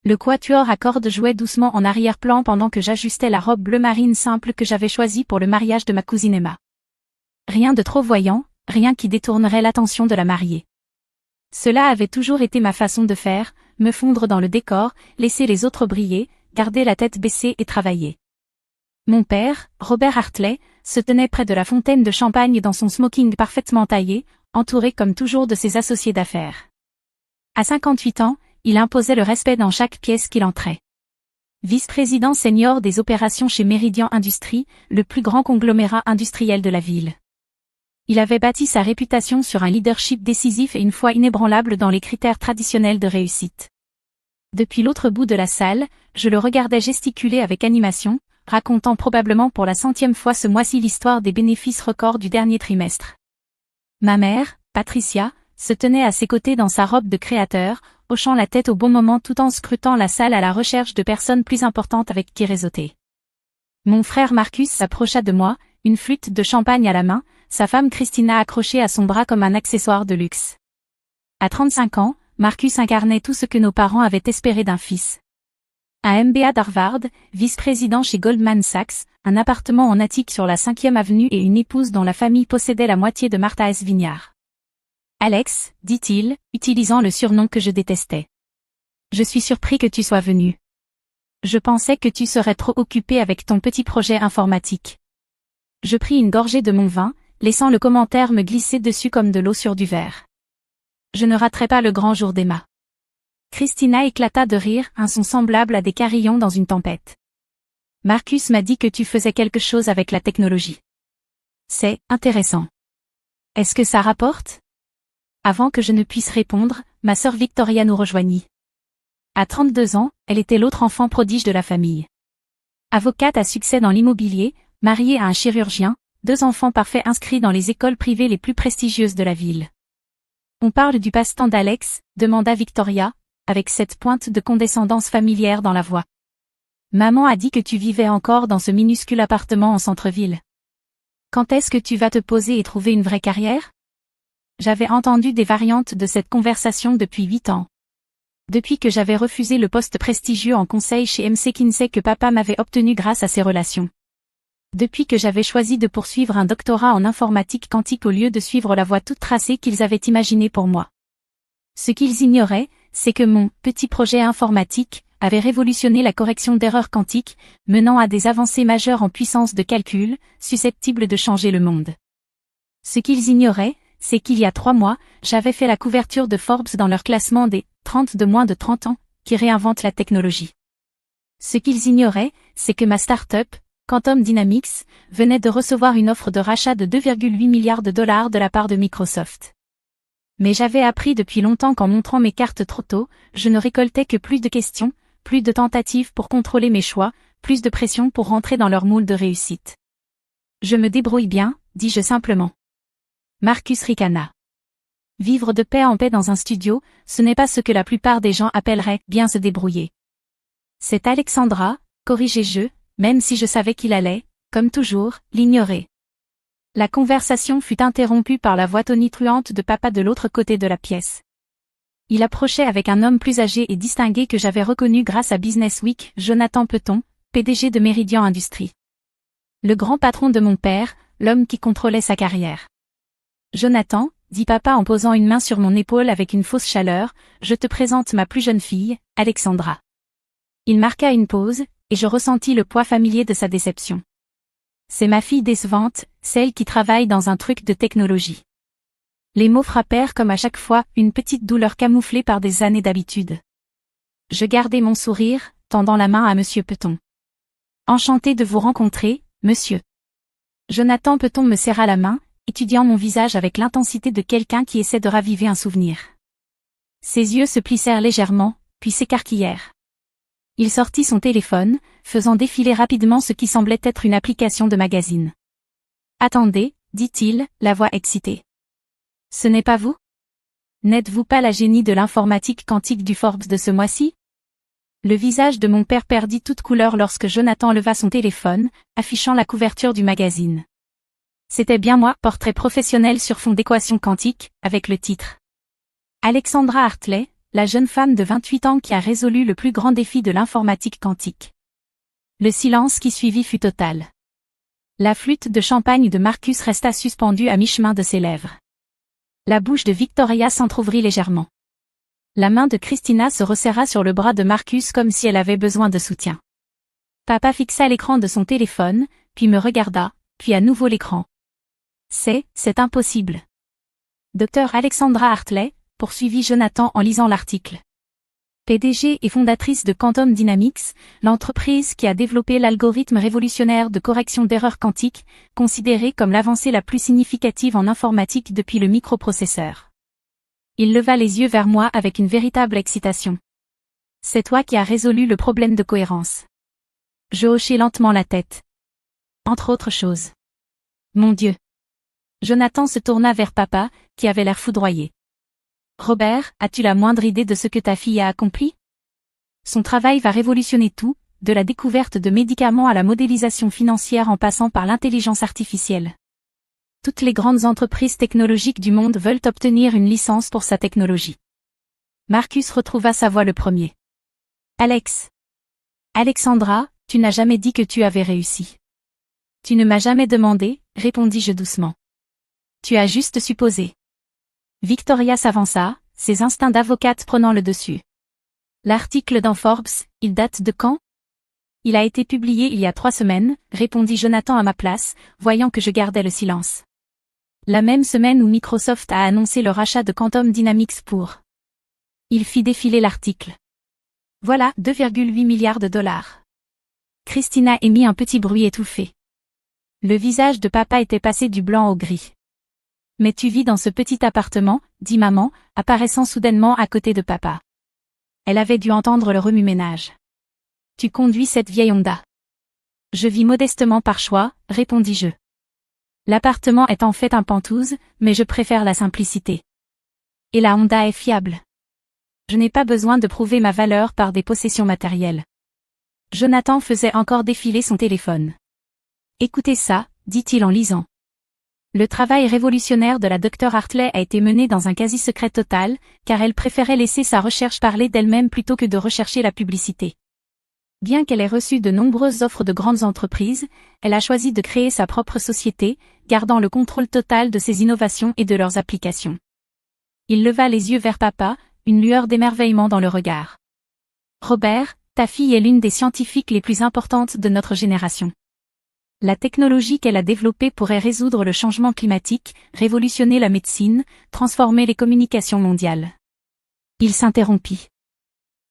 Le quatuor à cordes jouait doucement en arrière-plan pendant que j'ajustais la robe bleu marine simple que j'avais choisie pour le mariage de ma cousine Emma. Rien de trop voyant, rien qui détournerait l'attention de la mariée. Cela avait toujours été ma façon de faire, me fondre dans le décor, laisser les autres briller, garder la tête baissée et travailler. Mon père, Robert Hartley, se tenait près de la fontaine de champagne dans son smoking parfaitement taillé, entouré comme toujours de ses associés d'affaires. À 58 ans, il imposait le respect dans chaque pièce qu'il entrait. Vice-président senior des opérations chez Meridian Industries, le plus grand conglomérat industriel de la ville. Il avait bâti sa réputation sur un leadership décisif et une foi inébranlable dans les critères traditionnels de réussite. Depuis l'autre bout de la salle, je le regardais gesticuler avec animation, racontant probablement pour la 100e fois ce mois-ci l'histoire des bénéfices records du dernier trimestre. Ma mère, Patricia, se tenait à ses côtés dans sa robe de créateur, hochant la tête au bon moment tout en scrutant la salle à la recherche de personnes plus importantes avec qui réseauter. Mon frère Marcus s'approcha de moi, une flûte de champagne à la main, sa femme Christina accrochée à son bras comme un accessoire de luxe. À 35 ans, Marcus incarnait tout ce que nos parents avaient espéré d'un fils. Un MBA d'Harvard, vice-président chez Goldman Sachs, un appartement en attique sur la 5e avenue et une épouse dont la famille possédait la moitié de Martha S. Vineyard. Alex, dit-il, utilisant le surnom que je détestais. Je suis surpris que tu sois venu. Je pensais que tu serais trop occupé avec ton petit projet informatique. Je pris une gorgée de mon vin, laissant le commentaire me glisser dessus comme de l'eau sur du verre. Je ne raterai pas le grand jour d'Emma. Christina éclata de rire, un son semblable à des carillons dans une tempête. Marcus m'a dit que tu faisais quelque chose avec la technologie. C'est intéressant. Est-ce que ça rapporte? Avant que je ne puisse répondre, ma sœur Victoria nous rejoignit. À 32 ans, elle était l'autre enfant prodige de la famille. Avocate à succès dans l'immobilier, mariée à un chirurgien, 2 enfants parfaits inscrits dans les écoles privées les plus prestigieuses de la ville. On parle du passe-temps d'Alex, demanda Victoria, avec cette pointe de condescendance familière dans la voix. Maman a dit que tu vivais encore dans ce minuscule appartement en centre-ville. Quand est-ce que tu vas te poser et trouver une vraie carrière? J'avais entendu des variantes de cette conversation depuis 8 ans. Depuis que j'avais refusé le poste prestigieux en conseil chez MC Kinsey que papa m'avait obtenu grâce à ses relations. Depuis que j'avais choisi de poursuivre un doctorat en informatique quantique au lieu de suivre la voie toute tracée qu'ils avaient imaginée pour moi. Ce qu'ils ignoraient, c'est que mon petit projet informatique avait révolutionné la correction d'erreurs quantiques, menant à des avancées majeures en puissance de calcul, susceptibles de changer le monde. Ce qu'ils ignoraient, c'est qu'il y a 3 mois, j'avais fait la couverture de Forbes dans leur classement des 30 de moins de 30 ans, qui réinventent la technologie. Ce qu'ils ignoraient, c'est que ma start-up, Quantum Dynamics, venait de recevoir une offre de rachat de 2,8 milliards de dollars de la part de Microsoft. Mais j'avais appris depuis longtemps qu'en montrant mes cartes trop tôt, je ne récoltais que plus de questions, plus de tentatives pour contrôler mes choix, plus de pression pour rentrer dans leur moule de réussite. Je me débrouille bien, dis-je simplement. Marcus ricana. Vivre de paix en paix dans un studio, ce n'est pas ce que la plupart des gens appelleraient bien se débrouiller. C'est Alexandra, corrigeai-je, même si je savais qu'il allait, comme toujours, l'ignorer. La conversation fut interrompue par la voix tonitruante de papa de l'autre côté de la pièce. Il approchait avec un homme plus âgé et distingué que j'avais reconnu grâce à Business Week, Jonathan Peton, PDG de Meridian Industries. Le grand patron de mon père, l'homme qui contrôlait sa carrière. Jonathan, dit papa en posant une main sur mon épaule avec une fausse chaleur, je te présente ma plus jeune fille, Alexandra. Il marqua une pause, et je ressentis le poids familier de sa déception. C'est ma fille décevante, celle qui travaille dans un truc de technologie. Les mots frappèrent comme à chaque fois, une petite douleur camouflée par des années d'habitude. Je gardai mon sourire, tendant la main à monsieur Peton. Enchanté de vous rencontrer, monsieur. Jonathan Peton me serra la main, étudiant mon visage avec l'intensité de quelqu'un qui essaie de raviver un souvenir. Ses yeux se plissèrent légèrement, puis s'écarquillèrent. Il sortit son téléphone, faisant défiler rapidement ce qui semblait être une application de magazine. « Attendez, dit-il, la voix excitée. Ce n'est pas vous? N'êtes-vous pas la génie de l'informatique quantique du Forbes de ce mois-ci? » Le visage de mon père perdit toute couleur lorsque Jonathan leva son téléphone, affichant la couverture du magazine. C'était bien moi, portrait professionnel sur fond d'équation quantique, avec le titre. Alexandra Hartley, la jeune femme de 28 ans qui a résolu le plus grand défi de l'informatique quantique. Le silence qui suivit fut total. La flûte de champagne de Marcus resta suspendue à mi-chemin de ses lèvres. La bouche de Victoria s'entr'ouvrit légèrement. La main de Christina se resserra sur le bras de Marcus comme si elle avait besoin de soutien. Papa fixa l'écran de son téléphone, puis me regarda, puis à nouveau l'écran. C'est impossible. Dr Alexandra Hartley, poursuivit Jonathan en lisant l'article. PDG et fondatrice de Quantum Dynamics, l'entreprise qui a développé l'algorithme révolutionnaire de correction d'erreurs quantiques, considéré comme l'avancée la plus significative en informatique depuis le microprocesseur. Il leva les yeux vers moi avec une véritable excitation. C'est toi qui as résolu le problème de cohérence. Je hochai lentement la tête. Entre autres choses. Mon Dieu. Jonathan se tourna vers papa, qui avait l'air foudroyé. Robert, as-tu la moindre idée de ce que ta fille a accompli? Son travail va révolutionner tout, de la découverte de médicaments à la modélisation financière en passant par l'intelligence artificielle. Toutes les grandes entreprises technologiques du monde veulent obtenir une licence pour sa technologie. Marcus retrouva sa voix le premier. Alexandra, tu n'as jamais dit que tu avais réussi. Tu ne m'as jamais demandé, répondis-je doucement. Tu as juste supposé. Victoria s'avança, ses instincts d'avocate prenant le dessus. L'article dans Forbes, il date de quand? Il a été publié il y a 3 semaines, répondit Jonathan à ma place, voyant que je gardais le silence. La même semaine où Microsoft a annoncé le rachat de Quantum Dynamics pour. Il fit défiler l'article. Voilà, 2,8 milliards de dollars. Christina émit un petit bruit étouffé. Le visage de papa était passé du blanc au gris. Mais tu vis dans ce petit appartement, dit maman, apparaissant soudainement à côté de papa. Elle avait dû entendre le remue-ménage. Tu conduis cette vieille Honda. Je vis modestement par choix, répondis-je. L'appartement est en fait un penthouse, mais je préfère la simplicité. Et la Honda est fiable. Je n'ai pas besoin de prouver ma valeur par des possessions matérielles. Jonathan faisait encore défiler son téléphone. Écoutez ça, dit-il en lisant. Le travail révolutionnaire de la Dr Hartley a été mené dans un quasi-secret total, car elle préférait laisser sa recherche parler d'elle-même plutôt que de rechercher la publicité. Bien qu'elle ait reçu de nombreuses offres de grandes entreprises, elle a choisi de créer sa propre société, gardant le contrôle total de ses innovations et de leurs applications. Il leva les yeux vers papa, une lueur d'émerveillement dans le regard. Robert, ta fille est l'une des scientifiques les plus importantes de notre génération. La technologie qu'elle a développée pourrait résoudre le changement climatique, révolutionner la médecine, transformer les communications mondiales. Il s'interrompit.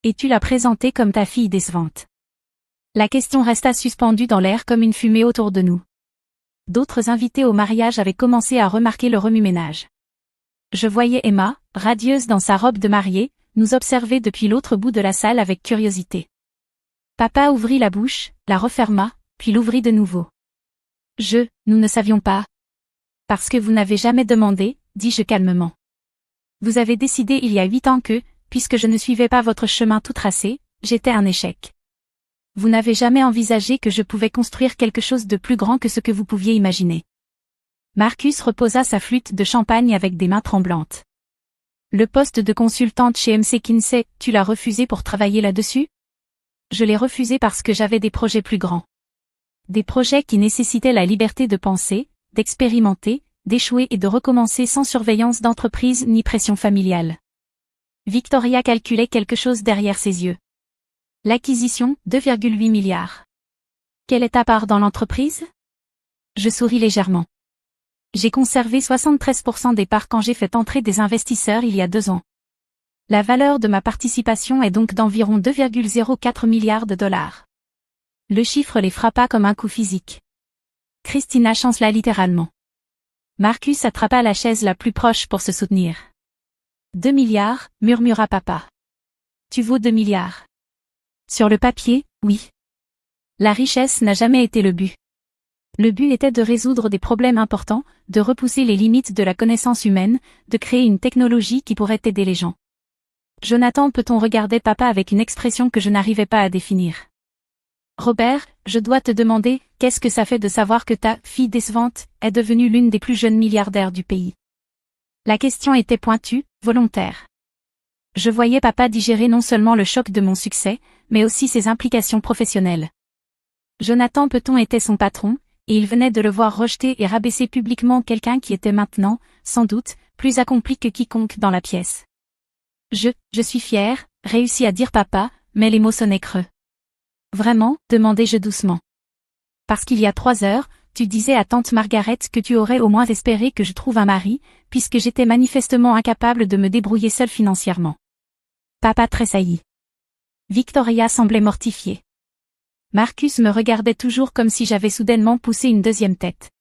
Et tu l'as présentée comme ta fille décevante. La question resta suspendue dans l'air comme une fumée autour de nous. D'autres invités au mariage avaient commencé à remarquer le remue-ménage. Je voyais Emma, radieuse dans sa robe de mariée, nous observer depuis l'autre bout de la salle avec curiosité. Papa ouvrit la bouche, la referma, puis l'ouvrit de nouveau. Nous ne savions pas. Parce que vous n'avez jamais demandé, dis-je calmement. Vous avez décidé il y a 8 ans que, puisque je ne suivais pas votre chemin tout tracé, j'étais un échec. Vous n'avez jamais envisagé que je pouvais construire quelque chose de plus grand que ce que vous pouviez imaginer. Marcus reposa sa flûte de champagne avec des mains tremblantes. Le poste de consultante chez MC Kinsey, tu l'as refusé pour travailler là-dessus? Je l'ai refusé parce que j'avais des projets plus grands. Des projets qui nécessitaient la liberté de penser, d'expérimenter, d'échouer et de recommencer sans surveillance d'entreprise ni pression familiale. Victoria calculait quelque chose derrière ses yeux. L'acquisition, 2,8 milliards. Quelle est ta part dans l'entreprise? Je souris légèrement. J'ai conservé 73% des parts quand j'ai fait entrer des investisseurs il y a 2 ans. La valeur de ma participation est donc d'environ 2,04 milliards de dollars. Le chiffre les frappa comme un coup physique. Christina chancela littéralement. Marcus attrapa la chaise la plus proche pour se soutenir. 2 milliards, murmura papa. Tu vaux 2 milliards. Sur le papier, oui. La richesse n'a jamais été le but. Le but était de résoudre des problèmes importants, de repousser les limites de la connaissance humaine, de créer une technologie qui pourrait aider les gens. Jonathan, peut-on regarder papa avec une expression que je n'arrivais pas à définir. Robert, je dois te demander, qu'est-ce que ça fait de savoir que ta fille décevante est devenue l'une des plus jeunes milliardaires du pays? La question était pointue, volontaire. Je voyais papa digérer non seulement le choc de mon succès, mais aussi ses implications professionnelles. Jonathan Peton était son patron, et il venait de le voir rejeter et rabaisser publiquement quelqu'un qui était maintenant, sans doute, plus accompli que quiconque dans la pièce. Je suis fière, réussit à dire papa, mais les mots sonnaient creux. Vraiment, demandai-je doucement. Parce qu'il y a 3 heures, tu disais à tante Margaret que tu aurais au moins espéré que je trouve un mari, puisque j'étais manifestement incapable de me débrouiller seule financièrement. Papa tressaillit. Victoria semblait mortifiée. Marcus me regardait toujours comme si j'avais soudainement poussé une deuxième tête.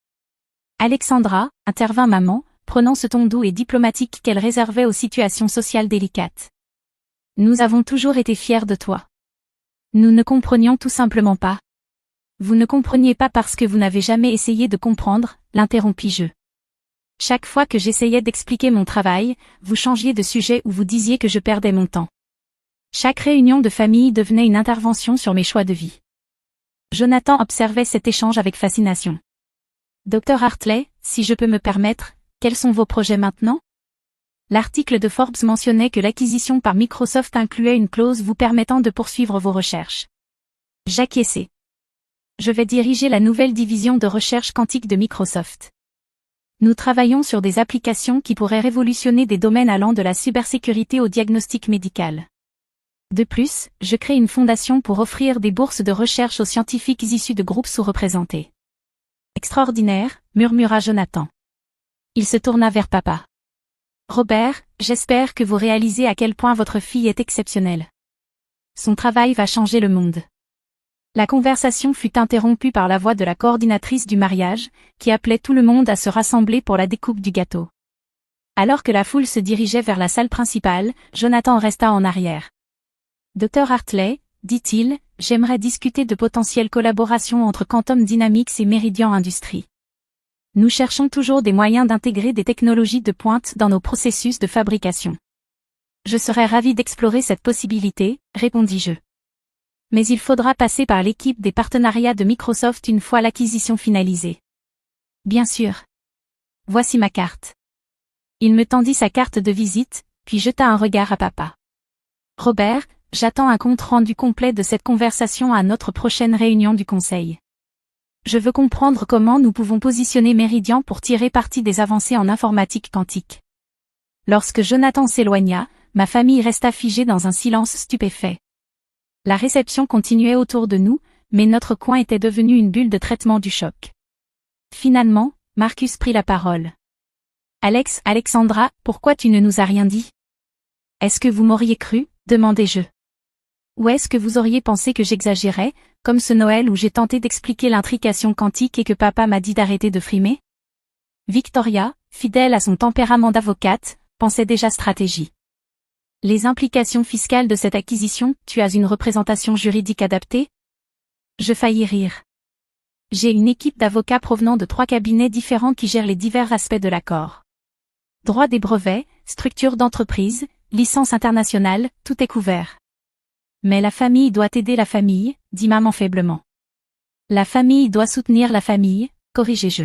Alexandra, intervint maman, prenant ce ton doux et diplomatique qu'elle réservait aux situations sociales délicates. Nous avons toujours été fiers de toi. Nous ne comprenions tout simplement pas. Vous ne compreniez pas parce que vous n'avez jamais essayé de comprendre, l'interrompis-je. Chaque fois que j'essayais d'expliquer mon travail, vous changiez de sujet ou vous disiez que je perdais mon temps. Chaque réunion de famille devenait une intervention sur mes choix de vie. Jonathan observait cet échange avec fascination. Dr Hartley, si je peux me permettre, quels sont vos projets maintenant? L'article de Forbes mentionnait que l'acquisition par Microsoft incluait une clause vous permettant de poursuivre vos recherches. J'acquiesçai. Je vais diriger la nouvelle division de recherche quantique de Microsoft. Nous travaillons sur des applications qui pourraient révolutionner des domaines allant de la cybersécurité au diagnostic médical. De plus, je crée une fondation pour offrir des bourses de recherche aux scientifiques issus de groupes sous-représentés. Extraordinaire, murmura Jonathan. Il se tourna vers papa. Robert, j'espère que vous réalisez à quel point votre fille est exceptionnelle. Son travail va changer le monde. La conversation fut interrompue par la voix de la coordinatrice du mariage, qui appelait tout le monde à se rassembler pour la découpe du gâteau. Alors que la foule se dirigeait vers la salle principale, Jonathan resta en arrière. Dr Hartley, dit-il, j'aimerais discuter de potentielles collaborations entre Quantum Dynamics et Meridian Industries. Nous cherchons toujours des moyens d'intégrer des technologies de pointe dans nos processus de fabrication. Je serais ravi d'explorer cette possibilité, répondis-je. Mais il faudra passer par l'équipe des partenariats de Microsoft une fois l'acquisition finalisée. Bien sûr. Voici ma carte. Il me tendit sa carte de visite, puis jeta un regard à papa. Robert, j'attends un compte-rendu complet de cette conversation à notre prochaine réunion du conseil. Je veux comprendre comment nous pouvons positionner Meridian pour tirer parti des avancées en informatique quantique. Lorsque Jonathan s'éloigna, ma famille resta figée dans un silence stupéfait. La réception continuait autour de nous, mais notre coin était devenu une bulle de traitement du choc. Finalement, Marcus prit la parole. Alexandra, pourquoi tu ne nous as rien dit? Est-ce que vous m'auriez cru? Demandai-je. Ou est-ce que vous auriez pensé que j'exagérais, comme ce Noël où j'ai tenté d'expliquer l'intrication quantique et que papa m'a dit d'arrêter de frimer? Victoria, fidèle à son tempérament d'avocate, pensait déjà stratégie. Les implications fiscales de cette acquisition, tu as une représentation juridique adaptée? Je faillis rire. J'ai une équipe d'avocats provenant de 3 cabinets différents qui gèrent les divers aspects de l'accord. Droit des brevets, structure d'entreprise, licence internationale, tout est couvert. Mais la famille doit aider la famille, dit maman faiblement. La famille doit soutenir la famille, corrigeai-je.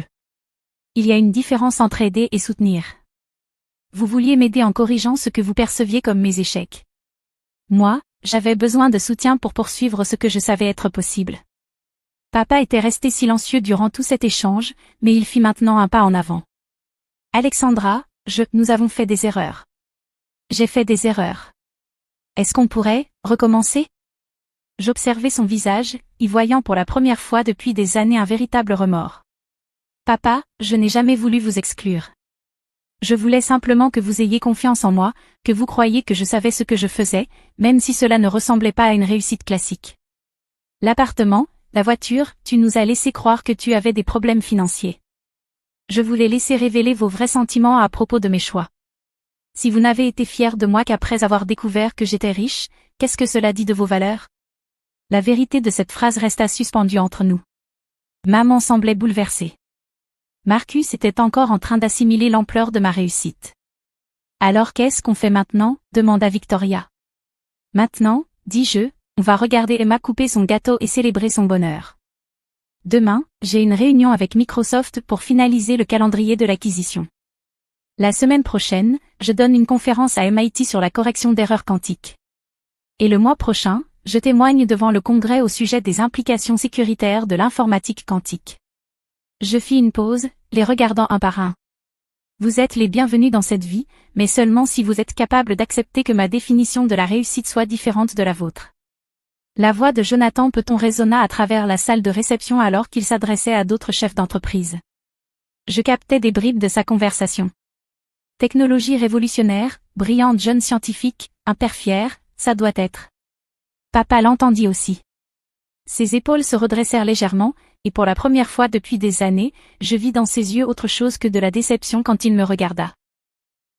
Il y a une différence entre aider et soutenir. Vous vouliez m'aider en corrigeant ce que vous perceviez comme mes échecs. Moi, j'avais besoin de soutien pour poursuivre ce que je savais être possible. Papa était resté silencieux durant tout cet échange, mais il fit maintenant un pas en avant. Alexandra, nous avons fait des erreurs. J'ai fait des erreurs. Est-ce qu'on pourrait recommencer? J'observais son visage, y voyant pour la première fois depuis des années un véritable remords. Papa, je n'ai jamais voulu vous exclure. Je voulais simplement que vous ayez confiance en moi, que vous croyiez que je savais ce que je faisais, même si cela ne ressemblait pas à une réussite classique. L'appartement, la voiture, tu nous as laissé croire que tu avais des problèmes financiers. Je voulais laisser révéler vos vrais sentiments à propos de mes choix. Si vous n'avez été fier de moi qu'après avoir découvert que j'étais riche, qu'est-ce que cela dit de vos valeurs? La vérité de cette phrase resta suspendue entre nous. Maman semblait bouleversée. Marcus était encore en train d'assimiler l'ampleur de ma réussite. Alors qu'est-ce qu'on fait maintenant? Demanda Victoria. Maintenant, dis-je, on va regarder Emma couper son gâteau et célébrer son bonheur. Demain, j'ai une réunion avec Microsoft pour finaliser le calendrier de l'acquisition. La semaine prochaine, je donne une conférence à MIT sur la correction d'erreurs quantiques. Et le mois prochain, je témoigne devant le Congrès au sujet des implications sécuritaires de l'informatique quantique. Je fis une pause, les regardant un par un. Vous êtes les bienvenus dans cette vie, mais seulement si vous êtes capable d'accepter que ma définition de la réussite soit différente de la vôtre. La voix de Jonathan Peton résonna à travers la salle de réception alors qu'il s'adressait à d'autres chefs d'entreprise. Je captais des bribes de sa conversation. Technologie révolutionnaire, brillante jeune scientifique, un père fier, ça doit être. Papa l'entendit aussi. Ses épaules se redressèrent légèrement, et pour la première fois depuis des années, je vis dans ses yeux autre chose que de la déception quand il me regarda.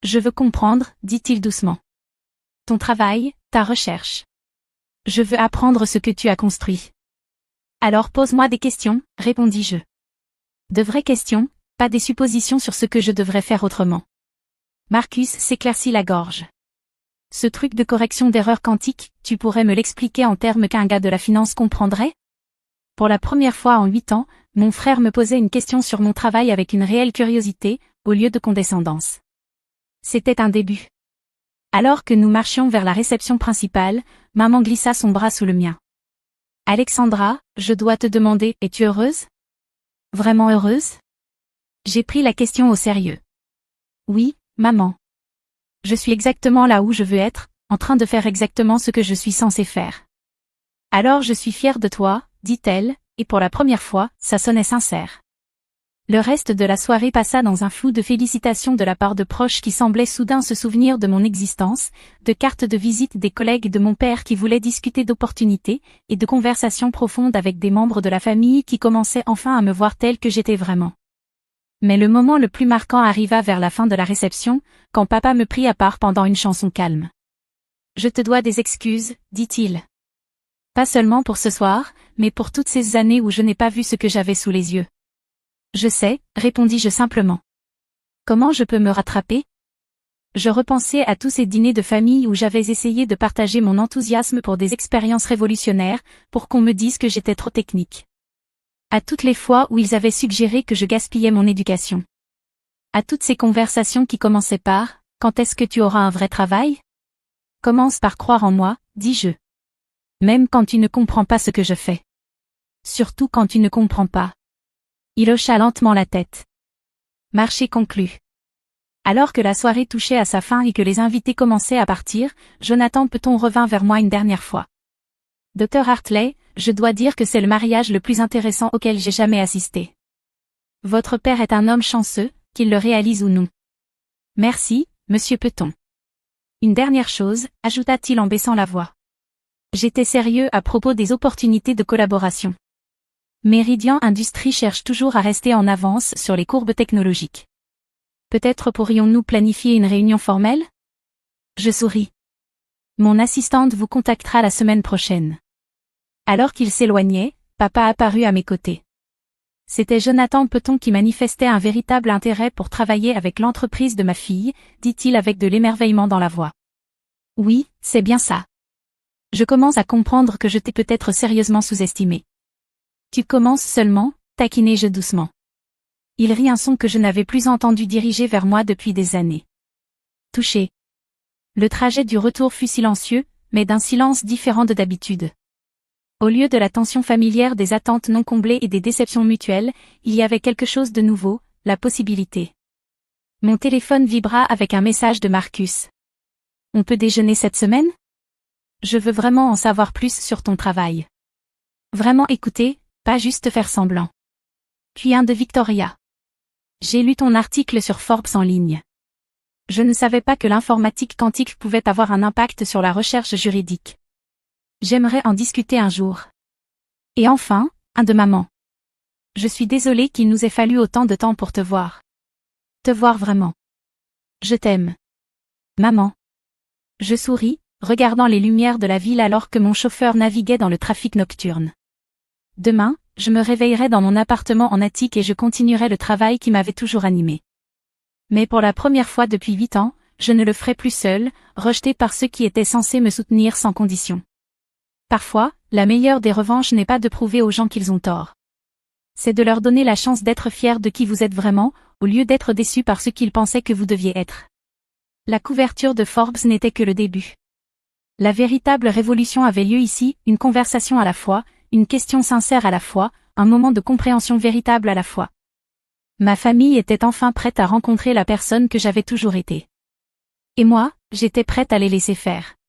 Je veux comprendre, dit-il doucement. Ton travail, ta recherche. Je veux apprendre ce que tu as construit. Alors pose-moi des questions, répondis-je. De vraies questions, pas des suppositions sur ce que je devrais faire autrement. Marcus s'éclaircit la gorge. Ce truc de correction d'erreurs quantiques, tu pourrais me l'expliquer en termes qu'un gars de la finance comprendrait? Pour la première fois en 8 ans, mon frère me posait une question sur mon travail avec une réelle curiosité, au lieu de condescendance. C'était un début. Alors que nous marchions vers la réception principale, maman glissa son bras sous le mien. Alexandra, je dois te demander, es-tu heureuse? Vraiment heureuse? J'ai pris la question au sérieux. Oui, maman. Je suis exactement là où je veux être, en train de faire exactement ce que je suis censée faire. Alors je suis fière de toi, dit-elle, et pour la première fois, ça sonnait sincère. Le reste de la soirée passa dans un flou de félicitations de la part de proches qui semblaient soudain se souvenir de mon existence, de cartes de visite des collègues de mon père qui voulaient discuter d'opportunités, et de conversations profondes avec des membres de la famille qui commençaient enfin à me voir telle que j'étais vraiment. Mais le moment le plus marquant arriva vers la fin de la réception, quand papa me prit à part pendant une chanson calme. Je te dois des excuses, dit-il. Pas seulement pour ce soir, mais pour toutes ces années où je n'ai pas vu ce que j'avais sous les yeux. Je sais, répondis-je simplement. Comment je peux me rattraper? Je repensais à tous ces dîners de famille où j'avais essayé de partager mon enthousiasme pour des expériences révolutionnaires, pour qu'on me dise que j'étais trop technique. À toutes les fois où ils avaient suggéré que je gaspillais mon éducation. À toutes ces conversations qui commençaient par « Quand est-ce que tu auras un vrai travail ?» Commence par croire en moi, dis-je. Même quand tu ne comprends pas ce que je fais. Surtout quand tu ne comprends pas. Il hocha lentement la tête. Marché conclu. Alors que la soirée touchait à sa fin et que les invités commençaient à partir, Jonathan Peton revint vers moi une dernière fois. Dr Hartley, je dois dire que c'est le mariage le plus intéressant auquel j'ai jamais assisté. Votre père est un homme chanceux, qu'il le réalise ou non. Merci, monsieur Peton. Une dernière chose, ajouta-t-il en baissant la voix. J'étais sérieux à propos des opportunités de collaboration. Meridian Industries cherche toujours à rester en avance sur les courbes technologiques. Peut-être pourrions-nous planifier une réunion formelle? Je souris. Mon assistante vous contactera la semaine prochaine. Alors qu'il s'éloignait, papa apparut à mes côtés. C'était Jonathan Peton qui manifestait un véritable intérêt pour travailler avec l'entreprise de ma fille, dit-il avec de l'émerveillement dans la voix. Oui, c'est bien ça. Je commence à comprendre que je t'ai peut-être sérieusement sous-estimé. Tu commences seulement, taquinai-je doucement. Il rit un son que je n'avais plus entendu diriger vers moi depuis des années. Touché. Le trajet du retour fut silencieux, mais d'un silence différent de d'habitude. Au lieu de la tension familière des attentes non comblées et des déceptions mutuelles, il y avait quelque chose de nouveau, la possibilité. Mon téléphone vibra avec un message de Marcus. On peut déjeuner cette semaine? Je veux vraiment en savoir plus sur ton travail. Vraiment écouter, pas juste faire semblant. Puis un de Victoria. J'ai lu ton article sur Forbes en ligne. Je ne savais pas que l'informatique quantique pouvait avoir un impact sur la recherche juridique. J'aimerais en discuter un jour. Et enfin, un de maman. Je suis désolée qu'il nous ait fallu autant de temps pour te voir. Te voir vraiment. Je t'aime. Maman. Je souris, regardant les lumières de la ville alors que mon chauffeur naviguait dans le trafic nocturne. Demain, je me réveillerai dans mon appartement en attique et je continuerai le travail qui m'avait toujours animé. Mais pour la première fois depuis 8 ans, je ne le ferai plus seul, rejeté par ceux qui étaient censés me soutenir sans condition. Parfois, la meilleure des revanches n'est pas de prouver aux gens qu'ils ont tort. C'est de leur donner la chance d'être fiers de qui vous êtes vraiment, au lieu d'être déçu par ce qu'il pensait que vous deviez être. La couverture de Forbes n'était que le début. La véritable révolution avait lieu ici, une conversation à la fois, une question sincère à la fois, un moment de compréhension véritable à la fois. Ma famille était enfin prête à rencontrer la personne que j'avais toujours été. Et moi, j'étais prête à les laisser faire.